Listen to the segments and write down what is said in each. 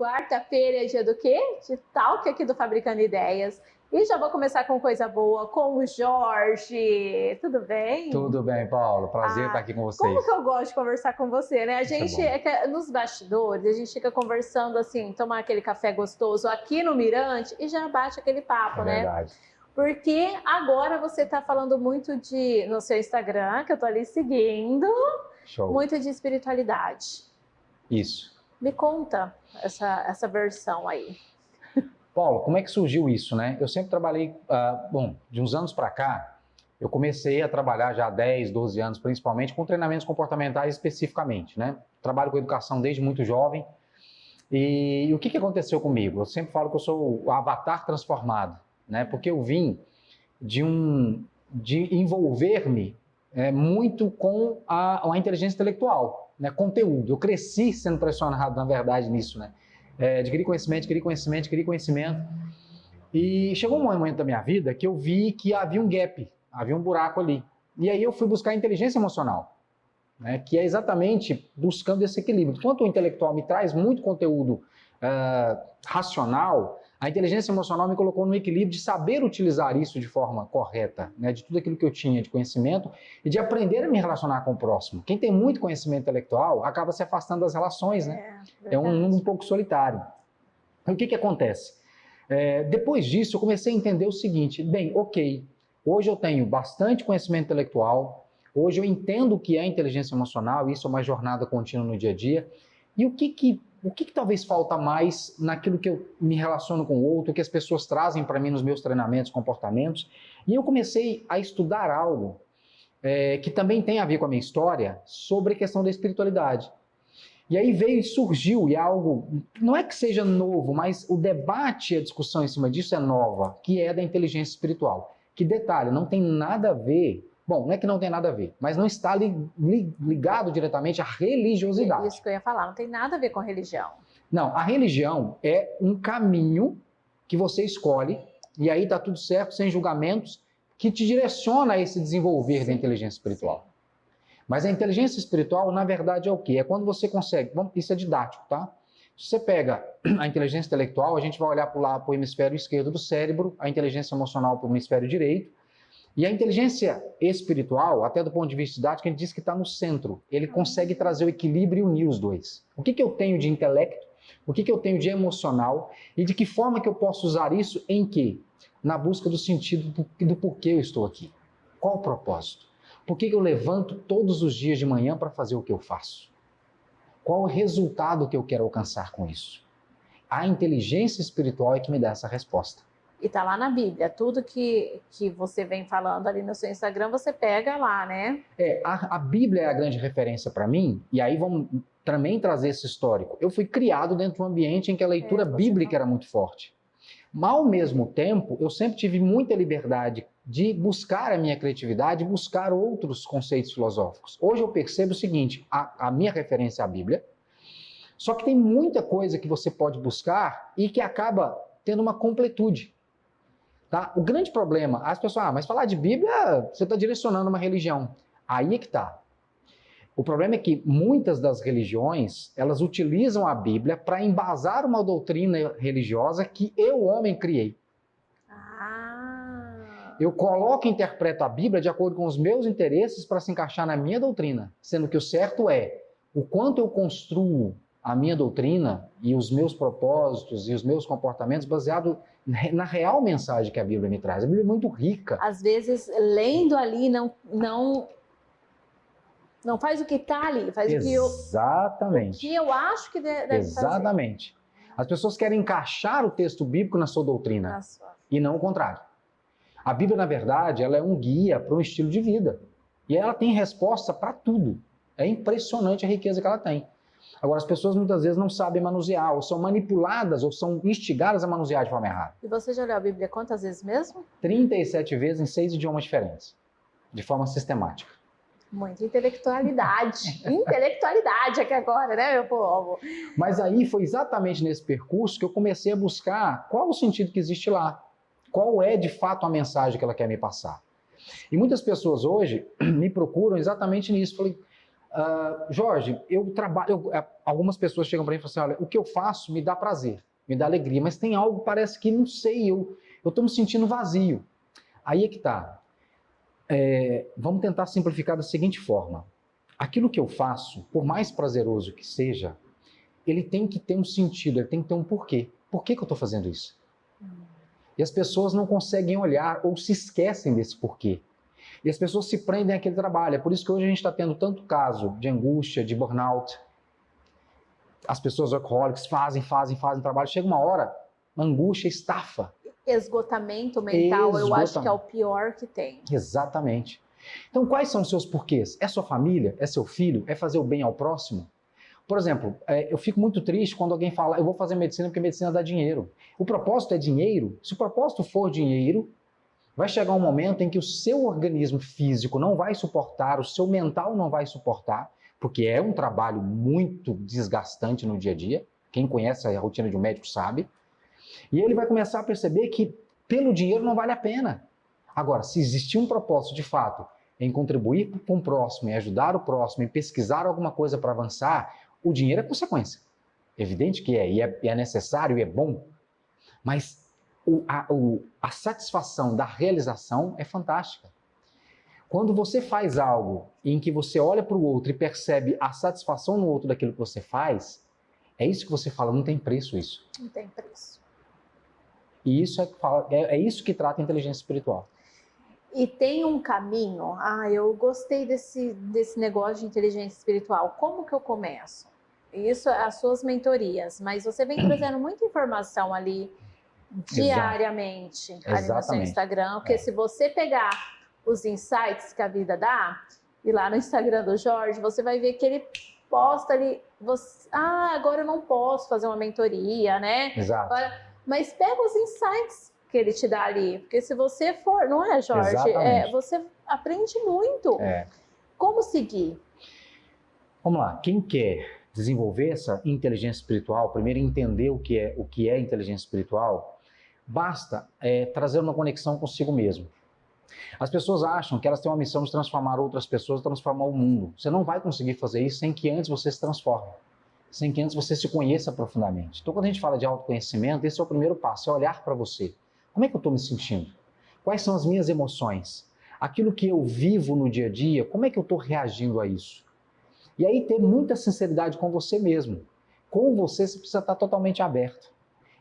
quarta-feira é dia do quê? De talk aqui do Fabricando Ideias. E já vou começar com coisa boa, com o Jorge. Tudo bem? Tudo bem, Paulo. Prazer estar aqui com vocês. Como que eu gosto de conversar com você, né? A gente, nos bastidores, a gente fica conversando assim, tomar aquele café gostoso aqui no Mirante e já bate aquele papo, né? Verdade. Porque agora você está falando muito no seu Instagram, que eu tô ali seguindo, Show. muito de espiritualidade. Isso. Me conta essa versão aí. Paulo, como é que surgiu isso, né? Eu sempre trabalhei, de uns anos para cá, eu comecei a trabalhar já há 10, 12 anos, principalmente, com treinamentos comportamentais especificamente, né? Trabalho com educação desde muito jovem. E o que aconteceu comigo? Eu sempre falo que eu sou o avatar transformado, né? Porque eu vim de envolver-me muito com a inteligência intelectual, né? Conteúdo. Eu cresci sendo pressionado, na verdade, nisso, né? Adquirir conhecimento. E chegou um momento da minha vida que eu vi que havia um gap, havia um buraco ali. E aí eu fui buscar a inteligência emocional, né, que é exatamente buscando esse equilíbrio. Enquanto o intelectual me traz muito conteúdo racional, a inteligência emocional me colocou no equilíbrio de saber utilizar isso de forma correta, né, de tudo aquilo que eu tinha de conhecimento e de aprender a me relacionar com o próximo. Quem tem muito conhecimento intelectual acaba se afastando das relações, né? É um mundo um pouco solitário. E o que acontece? Depois disso, eu comecei a entender o seguinte: bem, ok, hoje eu tenho bastante conhecimento intelectual, hoje eu entendo o que é inteligência emocional, isso é uma jornada contínua no dia a dia, e o que talvez falta mais naquilo que eu me relaciono com o outro, que as pessoas trazem para mim nos meus treinamentos, comportamentos, e eu comecei a estudar algo que também tem a ver com a minha história, sobre a questão da espiritualidade. E aí veio e surgiu, e é algo, não é que seja novo, mas o debate e a discussão em cima disso é nova, que é da inteligência espiritual. Que detalhe, não tem nada a ver, bom, não é que não tem nada a ver, mas não está ligado diretamente à religiosidade. Isso que eu ia falar, não tem nada a ver com religião. Não, a religião é um caminho que você escolhe, e aí está tudo certo, sem julgamentos, que te direciona a esse desenvolver da inteligência espiritual. Mas a inteligência espiritual, na verdade, é o quê? É quando você consegue... Isso é didático, tá? Se você pega a inteligência intelectual, a gente vai olhar para o hemisfério esquerdo do cérebro, a inteligência emocional para o hemisfério direito, e a inteligência espiritual, até do ponto de vista didático, a gente diz que está no centro. Ele consegue trazer o equilíbrio e unir os dois. O que eu tenho de intelecto, o que eu tenho de emocional, e de que forma que eu posso usar isso em quê? Na busca do sentido do porquê eu estou aqui. Qual o propósito? Por que eu levanto todos os dias de manhã para fazer o que eu faço? Qual o resultado que eu quero alcançar com isso? A inteligência espiritual é que me dá essa resposta. E tá lá na Bíblia, tudo que você vem falando ali no seu Instagram, você pega lá, né? A Bíblia é a grande referência para mim, e aí vamos também trazer esse histórico. Eu fui criado dentro de um ambiente em que a leitura bíblica era muito forte. Mas, ao mesmo tempo, eu sempre tive muita liberdade de buscar a minha criatividade, buscar outros conceitos filosóficos. Hoje eu percebo o seguinte: a minha referência é a Bíblia, só que tem muita coisa que você pode buscar e que acaba tendo uma completude. Tá? O grande problema, as pessoas, mas falar de Bíblia, você está direcionando uma religião. Aí é que está. O problema é que muitas das religiões, elas utilizam a Bíblia para embasar uma doutrina religiosa que eu, homem, criei. Eu coloco e interpreto a Bíblia de acordo com os meus interesses para se encaixar na minha doutrina, sendo que o certo é o quanto eu construo a minha doutrina e os meus propósitos e os meus comportamentos baseado na real mensagem que a Bíblia me traz. A Bíblia é muito rica. Às vezes, lendo ali, não faz o que está ali, faz Exatamente. o que eu acho que deve Exatamente. fazer. As pessoas querem encaixar o texto bíblico na sua doutrina e não o contrário. A Bíblia, na verdade, ela é um guia para um estilo de vida. E ela tem resposta para tudo. É impressionante a riqueza que ela tem. Agora, as pessoas muitas vezes não sabem manusear, ou são manipuladas, ou são instigadas a manusear de forma errada. E você já leu a Bíblia quantas vezes mesmo? 37 vezes em 6 idiomas diferentes, de forma sistemática. Muita intelectualidade. Intelectualidade aqui agora, né, meu povo? Mas aí foi exatamente nesse percurso que eu comecei a buscar qual o sentido que existe lá. Qual é, de fato, a mensagem que ela quer me passar. E muitas pessoas hoje me procuram exatamente nisso. Falei, Jorge, eu trabalho. Algumas pessoas chegam para mim e falam assim: olha, o que eu faço me dá prazer, me dá alegria, mas tem algo, parece que não sei, eu estou me sentindo vazio. Aí é que tá. Vamos tentar simplificar da seguinte forma: aquilo que eu faço, por mais prazeroso que seja, ele tem que ter um sentido, ele tem que ter um porquê. Por que eu estou fazendo isso? E as pessoas não conseguem olhar ou se esquecem desse porquê. E as pessoas se prendem àquele trabalho. É por isso que hoje a gente está tendo tanto caso de angústia, de burnout. As pessoas workaholics fazem trabalho. Chega uma hora, angústia, estafa. Esgotamento mental, eu acho que é o pior que tem. Exatamente. Então, quais são os seus porquês? É sua família? É seu filho? É fazer o bem ao próximo? Por exemplo, eu fico muito triste quando alguém fala, eu vou fazer medicina porque medicina dá dinheiro. O propósito é dinheiro? Se o propósito for dinheiro, vai chegar um momento em que o seu organismo físico não vai suportar, o seu mental não vai suportar, porque é um trabalho muito desgastante no dia a dia. Quem conhece a rotina de um médico sabe. E ele vai começar a perceber que pelo dinheiro não vale a pena. Agora, se existir um propósito de fato em contribuir com o próximo, em ajudar o próximo, em pesquisar alguma coisa para avançar, o dinheiro é consequência. Evidente que é, e é necessário e é bom, mas a satisfação da realização é fantástica. Quando você faz algo em que você olha para o outro e percebe a satisfação no outro daquilo que você faz, é isso que você fala, não tem preço isso. Não tem preço. E isso é isso que trata a inteligência espiritual. E tem um caminho, eu gostei desse negócio de inteligência espiritual, como que eu começo? Isso, as suas mentorias, mas você vem trazendo muita informação ali diariamente, ali no seu Instagram, porque se você pegar os insights que a vida dá, e lá no Instagram do Jorge, você vai ver que ele posta ali, agora eu não posso fazer uma mentoria, né? Exato. Mas pega os insights que ele te dá ali, porque se você for, não é, Jorge? Exatamente. Você aprende muito. Como seguir? Vamos lá, quem quer desenvolver essa inteligência espiritual, primeiro entender o que é inteligência espiritual, basta trazer uma conexão consigo mesmo. As pessoas acham que elas têm uma missão de transformar outras pessoas, transformar o mundo. Você não vai conseguir fazer isso sem que antes você se transforme, sem que antes você se conheça profundamente. Então, quando a gente fala de autoconhecimento, esse é o primeiro passo, é olhar para você. Como é que eu estou me sentindo? Quais são as minhas emoções? Aquilo que eu vivo no dia a dia, como é que eu estou reagindo a isso? E aí ter muita sinceridade com você mesmo. Com você precisa estar totalmente aberto.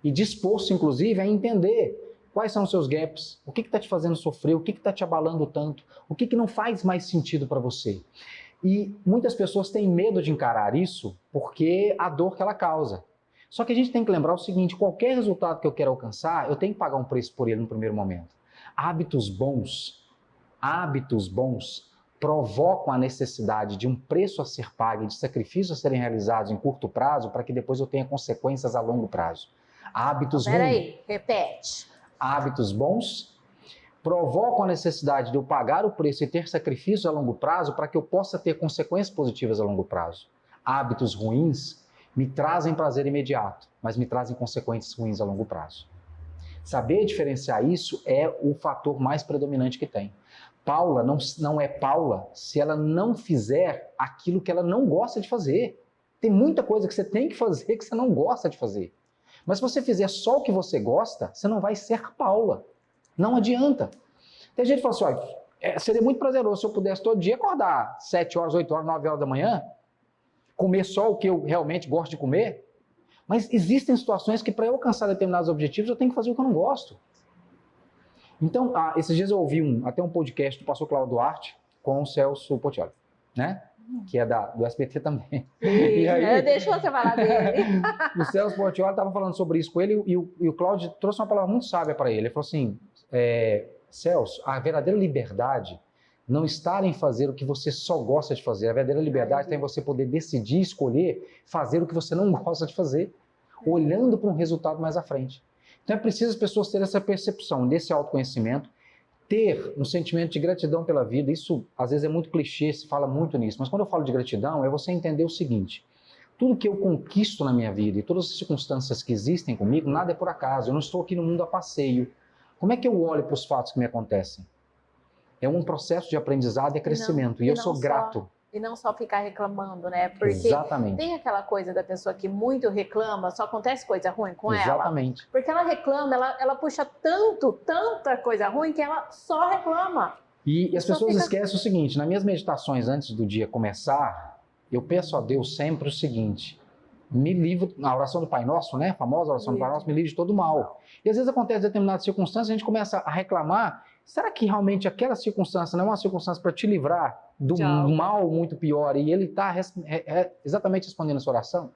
E disposto, inclusive, a entender quais são os seus gaps, o que está te fazendo sofrer, o que está te abalando tanto, o que não faz mais sentido para você. E muitas pessoas têm medo de encarar isso porque a dor que ela causa. Só que a gente tem que lembrar o seguinte, qualquer resultado que eu quero alcançar, eu tenho que pagar um preço por ele no primeiro momento. Hábitos bons provocam a necessidade de um preço a ser pago e de sacrifícios a serem realizados em curto prazo para que depois eu tenha consequências a longo prazo. Hábitos bons. Peraí, repete. Hábitos bons provocam a necessidade de eu pagar o preço e ter sacrifícios a longo prazo para que eu possa ter consequências positivas a longo prazo. Hábitos ruins me trazem prazer imediato, mas me trazem consequências ruins a longo prazo. Saber diferenciar isso é o fator mais predominante que tem. Paula não é Paula se ela não fizer aquilo que ela não gosta de fazer. Tem muita coisa que você tem que fazer que você não gosta de fazer. Mas se você fizer só o que você gosta, você não vai ser Paula. Não adianta. Tem gente que fala assim, olha, seria muito prazeroso se eu pudesse todo dia acordar 7 horas, 8 horas, 9 horas da manhã, comer só o que eu realmente gosto de comer. Mas existem situações que para eu alcançar determinados objetivos eu tenho que fazer o que eu não gosto. Então, esses dias eu ouvi até um podcast do pastor Cláudio Duarte com o Celso Portiolli, né? Que é do SBT também. E aí, deixa você falar dele. O Celso Portiolli estava falando sobre isso com ele e o Cláudio trouxe uma palavra muito sábia para ele. Ele falou assim, Celso, a verdadeira liberdade não está em fazer o que você só gosta de fazer. A verdadeira liberdade está em você poder decidir, escolher, fazer o que você não gosta de fazer, olhando para um resultado mais à frente. Então é preciso as pessoas terem essa percepção desse autoconhecimento, ter um sentimento de gratidão pela vida. Isso às vezes é muito clichê, se fala muito nisso, mas quando eu falo de gratidão é você entender o seguinte, tudo que eu conquisto na minha vida e todas as circunstâncias que existem comigo, nada é por acaso, eu não estou aqui no mundo a passeio. Como é que eu olho para os fatos que me acontecem? É um processo de aprendizado e crescimento, e eu sou grato. E não só ficar reclamando, né? Porque Exatamente. tem aquela coisa da pessoa que muito reclama, só acontece coisa ruim com ela. Exatamente. Porque ela reclama, ela puxa tanta coisa ruim que ela só reclama. E as pessoas esquecem o seguinte, nas minhas meditações antes do dia começar, eu peço a Deus sempre o seguinte, me livre, na oração do Pai Nosso, né? A famosa oração do Pai Nosso, me livre de todo mal. E às vezes acontece determinadas circunstâncias, a gente começa a reclamar, será que realmente aquela circunstância não é uma circunstância para te livrar do mal muito pior? E ele está exatamente respondendo essa oração?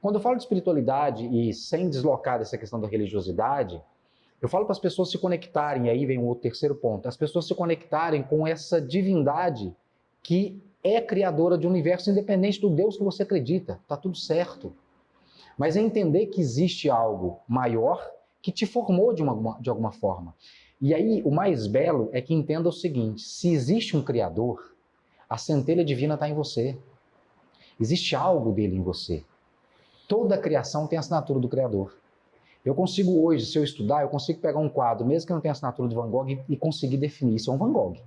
Quando eu falo de espiritualidade e sem deslocar dessa questão da religiosidade, eu falo para as pessoas se conectarem, e aí vem o terceiro ponto, as pessoas se conectarem com essa divindade que é criadora de um universo independente do Deus que você acredita. Está tudo certo. Mas é entender que existe algo maior que te formou de alguma forma. E aí o mais belo é que entenda o seguinte, se existe um criador, a centelha divina está em você. Existe algo dele em você. Toda a criação tem a assinatura do criador. Eu consigo hoje, se eu estudar, eu consigo pegar um quadro, mesmo que não tenha assinatura de Van Gogh, e conseguir definir, isso é um Van Gogh.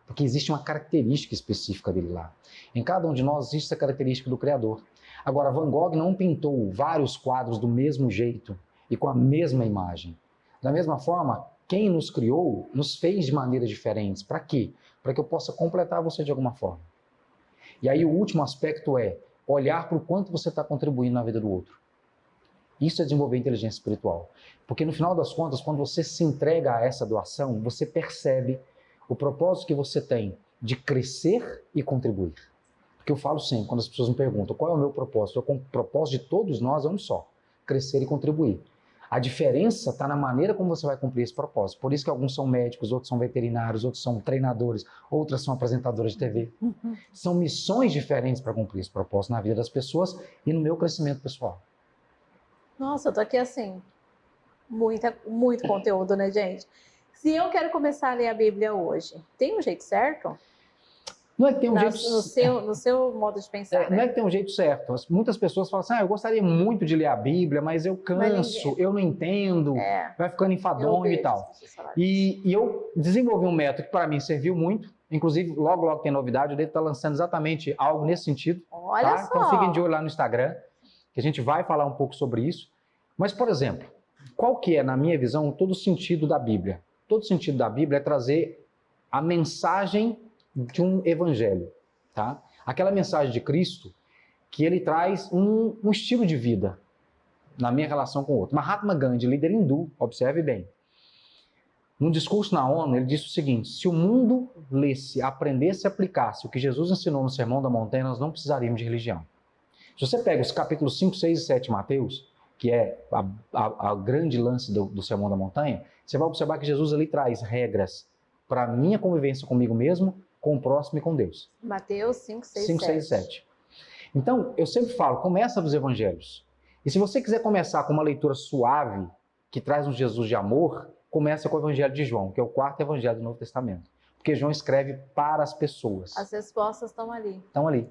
Porque existe uma característica específica dele lá. Em cada um de nós existe essa característica do Criador. Agora, Van Gogh não pintou vários quadros do mesmo jeito e com a mesma imagem. Da mesma forma, quem nos criou nos fez de maneiras diferentes. Para quê? Para que eu possa completar você de alguma forma. E aí o último aspecto é olhar para o quanto você está contribuindo na vida do outro. Isso é desenvolver inteligência espiritual. Porque no final das contas, quando você se entrega a essa doação, você percebe o propósito que você tem de crescer e contribuir. Porque eu falo sempre, quando as pessoas me perguntam qual é o meu propósito, o propósito de todos nós é um só, crescer e contribuir. A diferença está na maneira como você vai cumprir esse propósito. Por isso que alguns são médicos, outros são veterinários, outros são treinadores, outras são apresentadoras de TV. São missões diferentes para cumprir esse propósito na vida das pessoas e no meu crescimento pessoal. Nossa, eu tô aqui assim, muito conteúdo, né, gente? Se eu quero começar a ler a Bíblia hoje, tem um jeito certo? Não é que tem um jeito... No seu modo de pensar, né? Não é que tem um jeito certo. Muitas pessoas falam assim, eu gostaria muito de ler a Bíblia, mas eu canso, eu não entendo, vai ficando enfadonho e tal. E eu desenvolvi um método que para mim serviu muito, inclusive logo tem novidade, eu devo estar lançando exatamente algo nesse sentido. Olha só! Então fiquem de olho lá no Instagram, que a gente vai falar um pouco sobre isso. Mas, por exemplo, qual que é, na minha visão, todo o sentido da Bíblia? Todo o sentido da Bíblia é trazer a mensagem de um evangelho, tá? Aquela mensagem de Cristo que ele traz um estilo de vida na minha relação com o outro. Mahatma Gandhi, líder hindu, observe bem. Num discurso na ONU, ele disse o seguinte, se o mundo lesse, aprendesse e aplicasse o que Jesus ensinou no Sermão da Montanha, nós não precisaríamos de religião. Se você pega os capítulos 5, 6 e 7 de Mateus, que é a grande lance do Sermão da Montanha, você vai observar que Jesus ali traz regras para a minha convivência comigo mesmo, com o próximo e com Deus. Mateus 5, 6, 6 e 7. Então, eu sempre falo, começa dos evangelhos. E se você quiser começar com uma leitura suave, que traz um Jesus de amor, começa com o Evangelho de João, que é o quarto evangelho do Novo Testamento. Porque João escreve para as pessoas. As respostas estão ali. Estão ali.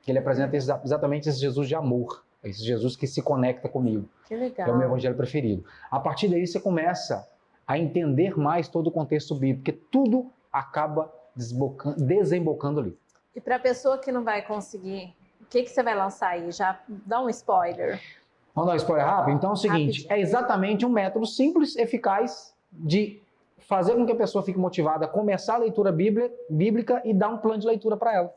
Ele apresenta exatamente esse Jesus de amor. Esse Jesus que se conecta comigo. Que legal. Que é o meu evangelho preferido. A partir daí você começa a entender mais todo o contexto bíblico, porque tudo acaba desembocando ali. E para a pessoa que não vai conseguir, o que você vai lançar aí? Já dá um spoiler. Vamos dar um spoiler rápido? Então é o seguinte, é exatamente um método simples, eficaz, de fazer com que a pessoa fique motivada a começar a leitura bíblica e dar um plano de leitura para ela.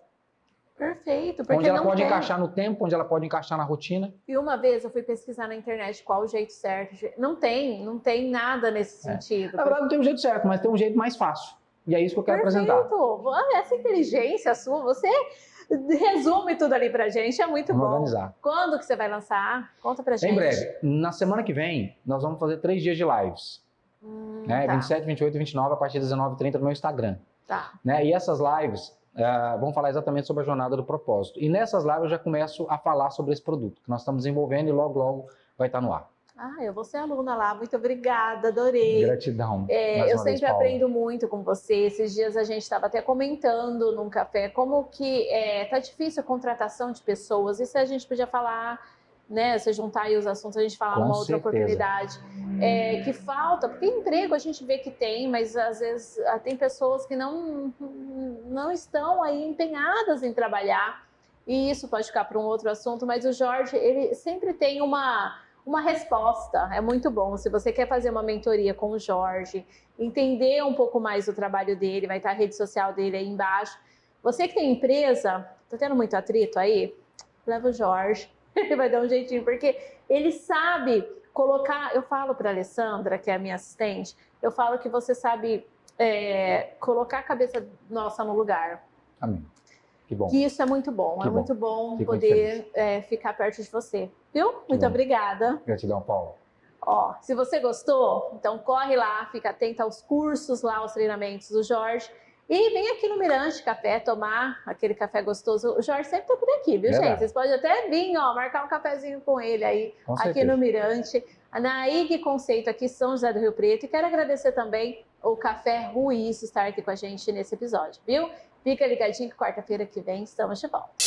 Perfeito. Porque onde ela pode encaixar no tempo, onde ela pode encaixar na rotina. E uma vez eu fui pesquisar na internet qual o jeito certo. Não tem nada nesse sentido. Na verdade não tem um jeito certo, mas tem um jeito mais fácil. E é isso que eu quero apresentar. Essa inteligência sua, você resume tudo ali pra gente, é muito bom. Organizar. Quando que você vai lançar? Conta pra gente. Em breve. Na semana que vem, nós vamos fazer 3 dias de lives. Tá. 27, 28 e 29, a partir das 19h30 no meu Instagram. Tá. E essas lives vão falar exatamente sobre a jornada do propósito. E nessas lives eu já começo a falar sobre esse produto que nós estamos desenvolvendo e logo vai estar no ar. Eu vou ser aluna lá, muito obrigada, adorei. Gratidão. Eu sempre aprendo muito com você. Esses dias a gente estava até comentando num café como que tá difícil a contratação de pessoas. E se a gente podia falar né? Você juntar aí os assuntos, a gente falar numa outra oportunidade. Que falta, porque emprego a gente vê que tem, mas às vezes tem pessoas que não estão aí empenhadas em trabalhar, e isso pode ficar para um outro assunto, mas o Jorge, ele sempre tem uma resposta, é muito bom. Se você quer fazer uma mentoria com o Jorge, entender um pouco mais do trabalho dele, vai estar a rede social dele aí embaixo. Você que tem empresa, tá tendo muito atrito aí? Leva o Jorge, ele vai dar um jeitinho, porque ele sabe colocar. Eu falo para a Alessandra, que é a minha assistente, eu falo que você sabe colocar a cabeça nossa no lugar. Amém. Que bom. Que isso é muito bom, que muito bom Fico poder ficar perto de você. Viu? Muito obrigada. Gratidão, Paulo. Ó, se você gostou, então corre lá, fica atenta aos cursos lá, aos treinamentos do Jorge. E vem aqui no Mirante Café tomar aquele café gostoso. O Jorge sempre tá por aqui, viu, gente? Vocês podem até vir, ó, marcar um cafezinho com ele aí, aqui no Mirante. Na IG Conceito, aqui São José do Rio Preto. E quero agradecer também o Café Ruiz estar aqui com a gente nesse episódio, viu? Fica ligadinho que quarta-feira que vem estamos de volta.